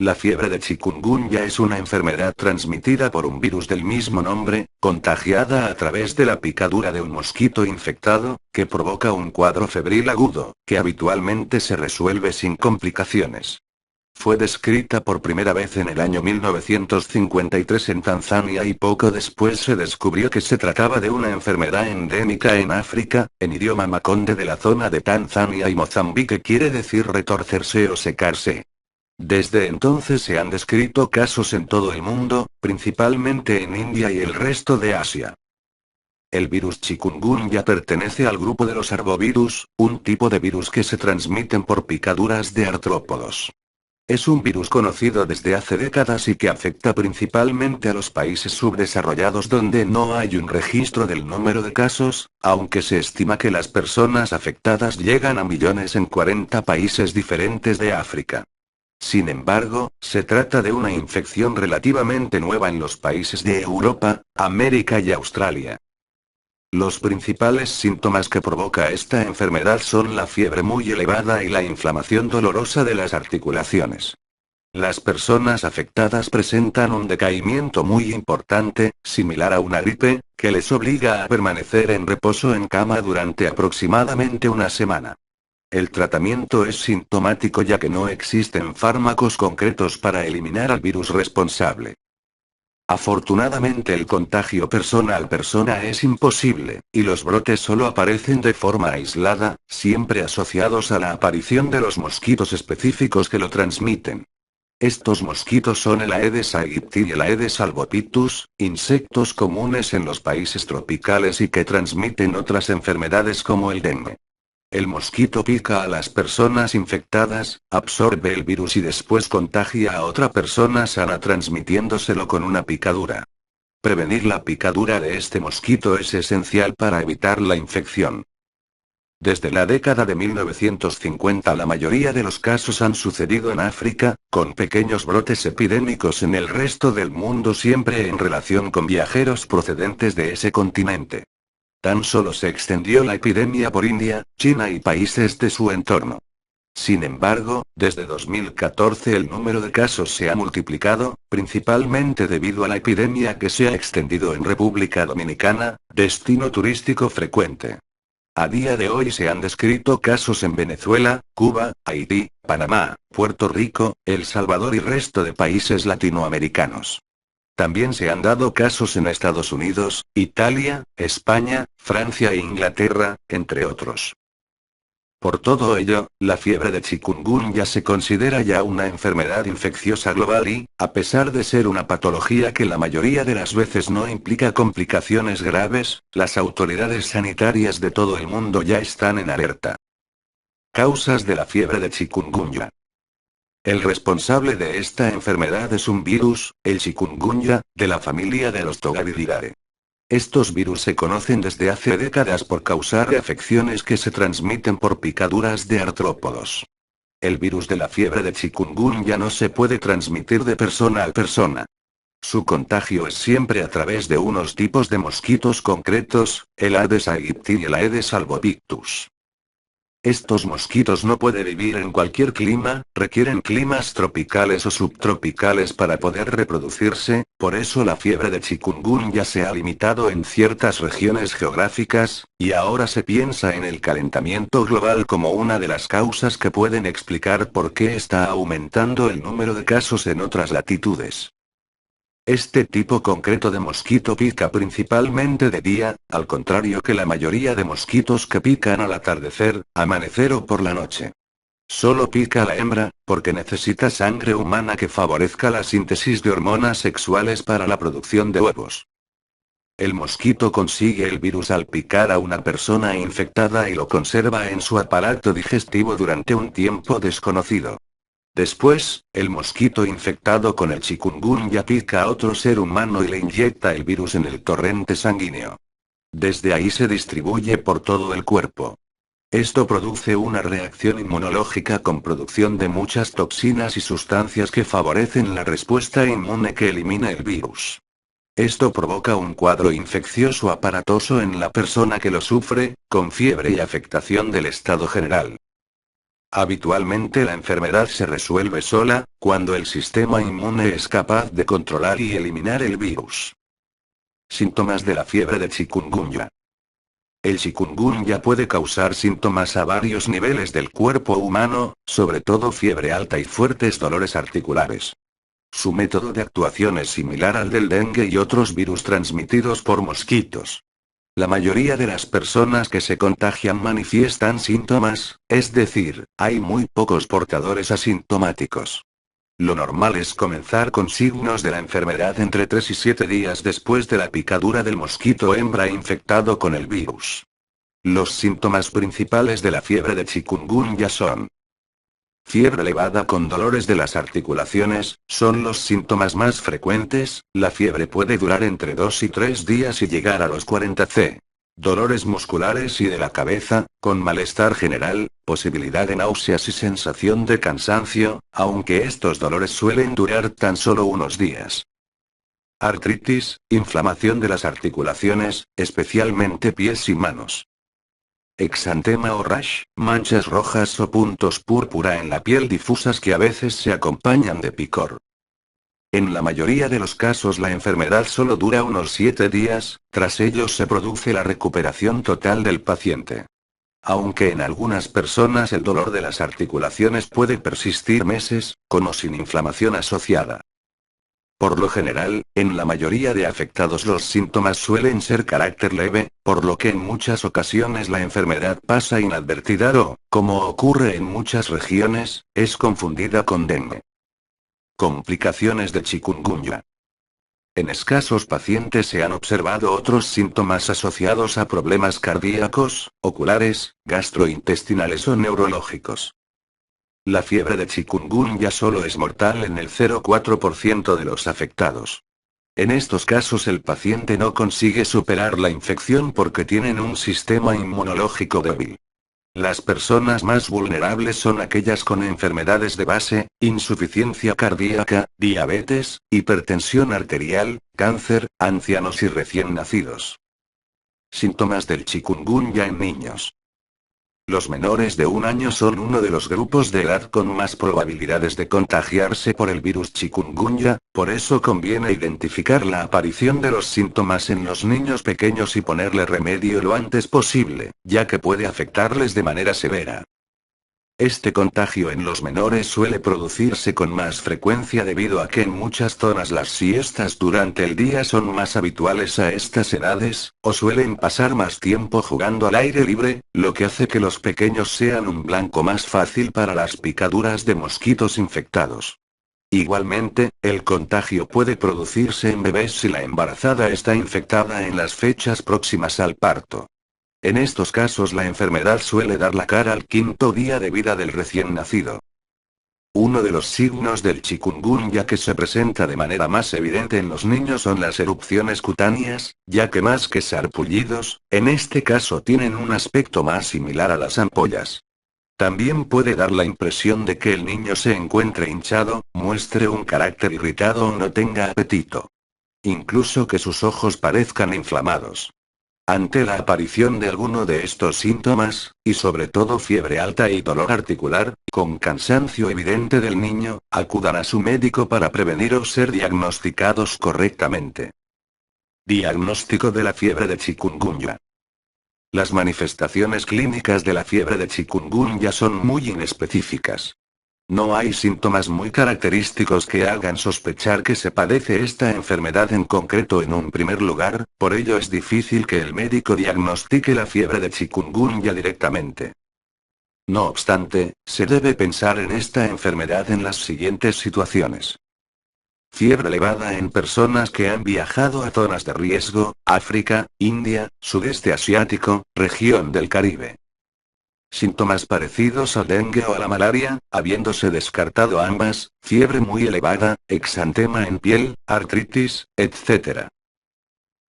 La fiebre de chikungunya es una enfermedad transmitida por un virus del mismo nombre, contagiada a través de la picadura de un mosquito infectado, que provoca un cuadro febril agudo, que habitualmente se resuelve sin complicaciones. Fue descrita por primera vez en el año 1953 en Tanzania y poco después se descubrió que se trataba de una enfermedad endémica en África, en idioma makonde de la zona de Tanzania y Mozambique, quiere decir retorcerse o secarse. Desde entonces se han descrito casos en todo el mundo, principalmente en India y el resto de Asia. El virus chikungunya pertenece al grupo de los arbovirus, un tipo de virus que se transmiten por picaduras de artrópodos. Es un virus conocido desde hace décadas y que afecta principalmente a los países subdesarrollados donde no hay un registro del número de casos, aunque se estima que las personas afectadas llegan a millones en 40 países diferentes de África. Sin embargo, se trata de una infección relativamente nueva en los países de Europa, América y Australia. Los principales síntomas que provoca esta enfermedad son la fiebre muy elevada y la inflamación dolorosa de las articulaciones. Las personas afectadas presentan un decaimiento muy importante, similar a una gripe, que les obliga a permanecer en reposo en cama durante aproximadamente una semana. El tratamiento es sintomático ya que no existen fármacos concretos para eliminar al virus responsable. Afortunadamente el contagio persona a persona es imposible, y los brotes solo aparecen de forma aislada, siempre asociados a la aparición de los mosquitos específicos que lo transmiten. Estos mosquitos son el Aedes aegypti y el Aedes albopictus, insectos comunes en los países tropicales y que transmiten otras enfermedades como el dengue. El mosquito pica a las personas infectadas, absorbe el virus y después contagia a otra persona sana transmitiéndoselo con una picadura. Prevenir la picadura de este mosquito es esencial para evitar la infección. Desde la década de 1950 la mayoría de los casos han sucedido en África, con pequeños brotes epidémicos en el resto del mundo siempre en relación con viajeros procedentes de ese continente. Tan solo se extendió la epidemia por India, China y países de su entorno. Sin embargo, desde 2014 el número de casos se ha multiplicado, principalmente debido a la epidemia que se ha extendido en República Dominicana, destino turístico frecuente. A día de hoy se han descrito casos en Venezuela, Cuba, Haití, Panamá, Puerto Rico, El Salvador y resto de países latinoamericanos. También se han dado casos en Estados Unidos, Italia, España, Francia e Inglaterra, entre otros. Por todo ello, la fiebre de chikungunya se considera ya una enfermedad infecciosa global y, a pesar de ser una patología que la mayoría de las veces no implica complicaciones graves, las autoridades sanitarias de todo el mundo ya están en alerta. Causas de la fiebre de chikungunya. El responsable de esta enfermedad es un virus, el chikungunya, de la familia de los Togaviridae. Estos virus se conocen desde hace décadas por causar afecciones que se transmiten por picaduras de artrópodos. El virus de la fiebre de chikungunya no se puede transmitir de persona a persona. Su contagio es siempre a través de unos tipos de mosquitos concretos, el Aedes aegypti y el Aedes albopictus. Estos mosquitos no pueden vivir en cualquier clima, requieren climas tropicales o subtropicales para poder reproducirse, por eso la fiebre de chikungunya se ha limitado en ciertas regiones geográficas, y ahora se piensa en el calentamiento global como una de las causas que pueden explicar por qué está aumentando el número de casos en otras latitudes. Este tipo concreto de mosquito pica principalmente de día, al contrario que la mayoría de mosquitos que pican al atardecer, amanecer o por la noche. Solo pica a la hembra, porque necesita sangre humana que favorezca la síntesis de hormonas sexuales para la producción de huevos. El mosquito consigue el virus al picar a una persona infectada y lo conserva en su aparato digestivo durante un tiempo desconocido. Después, el mosquito infectado con el chikungunya pica a otro ser humano y le inyecta el virus en el torrente sanguíneo. Desde ahí se distribuye por todo el cuerpo. Esto produce una reacción inmunológica con producción de muchas toxinas y sustancias que favorecen la respuesta inmune que elimina el virus. Esto provoca un cuadro infeccioso aparatoso en la persona que lo sufre, con fiebre y afectación del estado general. Habitualmente la enfermedad se resuelve sola, cuando el sistema inmune es capaz de controlar y eliminar el virus. Síntomas de la fiebre de chikungunya. El chikungunya puede causar síntomas a varios niveles del cuerpo humano, sobre todo fiebre alta y fuertes dolores articulares. Su método de actuación es similar al del dengue y otros virus transmitidos por mosquitos. La mayoría de las personas que se contagian manifiestan síntomas, es decir, hay muy pocos portadores asintomáticos. Lo normal es comenzar con signos de la enfermedad entre 3 y 7 días después de la picadura del mosquito hembra infectado con el virus. Los síntomas principales de la fiebre de chikungunya son: fiebre elevada con dolores de las articulaciones, son los síntomas más frecuentes. La fiebre puede durar entre 2 y 3 días y llegar a los 40 C. Dolores musculares y de la cabeza, con malestar general, posibilidad de náuseas y sensación de cansancio, aunque estos dolores suelen durar tan solo unos días. Artritis, inflamación de las articulaciones, especialmente pies y manos. Exantema o rash, manchas rojas o puntos púrpura en la piel difusas que a veces se acompañan de picor. En la mayoría de los casos la enfermedad solo dura unos 7 días, tras ellos se produce la recuperación total del paciente. Aunque en algunas personas el dolor de las articulaciones puede persistir meses, con o sin inflamación asociada. Por lo general, en la mayoría de afectados los síntomas suelen ser carácter leve, por lo que en muchas ocasiones la enfermedad pasa inadvertida o, como ocurre en muchas regiones, es confundida con dengue. Complicaciones de chikungunya. En escasos pacientes se han observado otros síntomas asociados a problemas cardíacos, oculares, gastrointestinales o neurológicos. La fiebre de chikungunya solo es mortal en el 0,4% de los afectados. En estos casos el paciente no consigue superar la infección porque tienen un sistema inmunológico débil. Las personas más vulnerables son aquellas con enfermedades de base, insuficiencia cardíaca, diabetes, hipertensión arterial, cáncer, ancianos y recién nacidos. Síntomas del chikungunya en niños. Los menores de 1 año son uno de los grupos de edad con más probabilidades de contagiarse por el virus chikungunya, por eso conviene identificar la aparición de los síntomas en los niños pequeños y ponerle remedio lo antes posible, ya que puede afectarles de manera severa. Este contagio en los menores suele producirse con más frecuencia debido a que en muchas zonas las siestas durante el día son más habituales a estas edades, o suelen pasar más tiempo jugando al aire libre, lo que hace que los pequeños sean un blanco más fácil para las picaduras de mosquitos infectados. Igualmente, el contagio puede producirse en bebés si la embarazada está infectada en las fechas próximas al parto. En estos casos la enfermedad suele dar la cara al 5.º día de vida del recién nacido. Uno de los signos del chikungunya que se presenta de manera más evidente en los niños son las erupciones cutáneas, ya que más que sarpullidos, en este caso tienen un aspecto más similar a las ampollas. También puede dar la impresión de que el niño se encuentre hinchado, muestre un carácter irritado o no tenga apetito. Incluso que sus ojos parezcan inflamados. Ante la aparición de alguno de estos síntomas, y sobre todo fiebre alta y dolor articular, con cansancio evidente del niño, acudan a su médico para prevenir o ser diagnosticados correctamente. Diagnóstico de la fiebre de chikungunya. Las manifestaciones clínicas de la fiebre de chikungunya son muy inespecíficas. No hay síntomas muy característicos que hagan sospechar que se padece esta enfermedad en concreto en un primer lugar, por ello es difícil que el médico diagnostique la fiebre de chikungunya directamente. No obstante, se debe pensar en esta enfermedad en las siguientes situaciones. Fiebre elevada en personas que han viajado a zonas de riesgo, África, India, Sudeste Asiático, región del Caribe. Síntomas parecidos al dengue o a la malaria, habiéndose descartado ambas, fiebre muy elevada, exantema en piel, artritis, etc.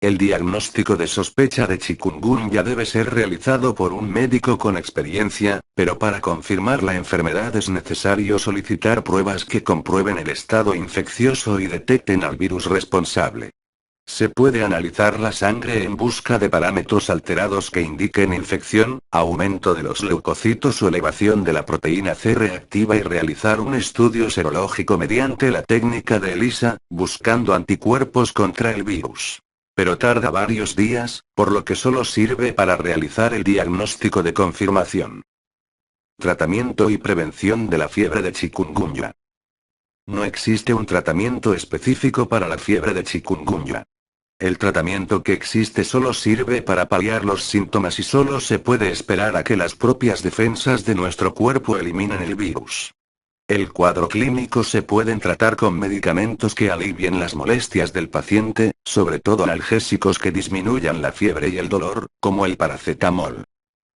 El diagnóstico de sospecha de chikungunya debe ser realizado por un médico con experiencia, pero para confirmar la enfermedad es necesario solicitar pruebas que comprueben el estado infeccioso y detecten al virus responsable. Se puede analizar la sangre en busca de parámetros alterados que indiquen infección, aumento de los leucocitos o elevación de la proteína C reactiva y realizar un estudio serológico mediante la técnica de ELISA, buscando anticuerpos contra el virus. Pero tarda varios días, por lo que solo sirve para realizar el diagnóstico de confirmación. Tratamiento y prevención de la fiebre de chikungunya. No existe un tratamiento específico para la fiebre de chikungunya. El tratamiento que existe solo sirve para paliar los síntomas y solo se puede esperar a que las propias defensas de nuestro cuerpo eliminen el virus. El cuadro clínico se pueden tratar con medicamentos que alivien las molestias del paciente, sobre todo analgésicos que disminuyan la fiebre y el dolor, como el paracetamol.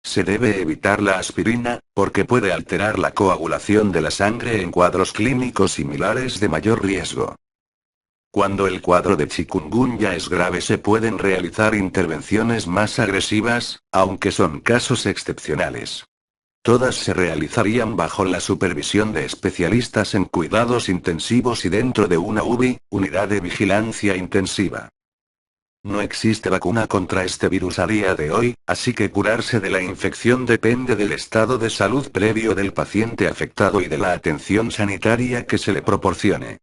Se debe evitar la aspirina, porque puede alterar la coagulación de la sangre en cuadros clínicos similares de mayor riesgo. Cuando el cuadro de chikungunya es grave se pueden realizar intervenciones más agresivas, aunque son casos excepcionales. Todas se realizarían bajo la supervisión de especialistas en cuidados intensivos y dentro de una UVI, unidad de vigilancia intensiva. No existe vacuna contra este virus a día de hoy, así que curarse de la infección depende del estado de salud previo del paciente afectado y de la atención sanitaria que se le proporcione.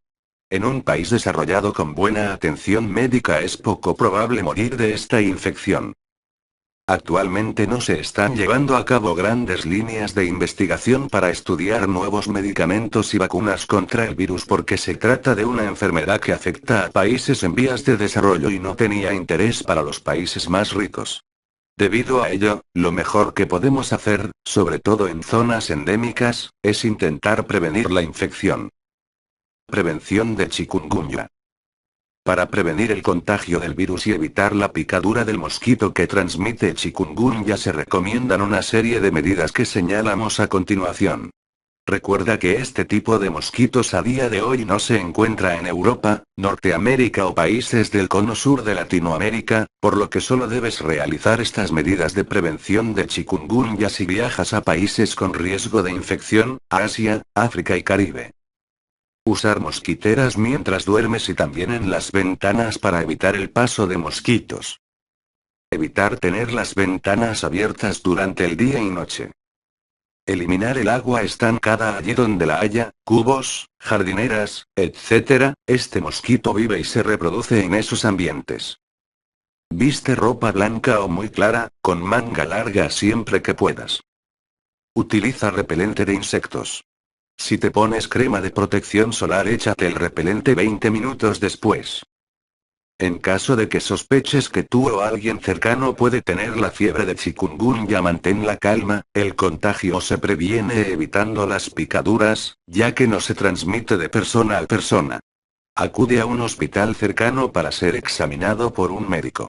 En un país desarrollado con buena atención médica es poco probable morir de esta infección. Actualmente no se están llevando a cabo grandes líneas de investigación para estudiar nuevos medicamentos y vacunas contra el virus porque se trata de una enfermedad que afecta a países en vías de desarrollo y no tenía interés para los países más ricos. Debido a ello, lo mejor que podemos hacer, sobre todo en zonas endémicas, es intentar prevenir la infección. Prevención de chikungunya. Para prevenir el contagio del virus y evitar la picadura del mosquito que transmite chikungunya se recomiendan una serie de medidas que señalamos a continuación. Recuerda que este tipo de mosquitos a día de hoy no se encuentra en Europa, Norteamérica o países del cono sur de Latinoamérica, por lo que solo debes realizar estas medidas de prevención de chikungunya si viajas a países con riesgo de infección, Asia, África y Caribe. Usar mosquiteras mientras duermes y también en las ventanas para evitar el paso de mosquitos. Evitar tener las ventanas abiertas durante el día y noche. Eliminar el agua estancada allí donde la haya, cubos, jardineras, etc. Este mosquito vive y se reproduce en esos ambientes. Viste ropa blanca o muy clara, con manga larga siempre que puedas. Utiliza repelente de insectos. Si te pones crema de protección solar, échate el repelente 20 minutos después. En caso de que sospeches que tú o alguien cercano puede tener la fiebre de chikungunya, mantén la calma, el contagio se previene evitando las picaduras, ya que no se transmite de persona a persona. Acude a un hospital cercano para ser examinado por un médico.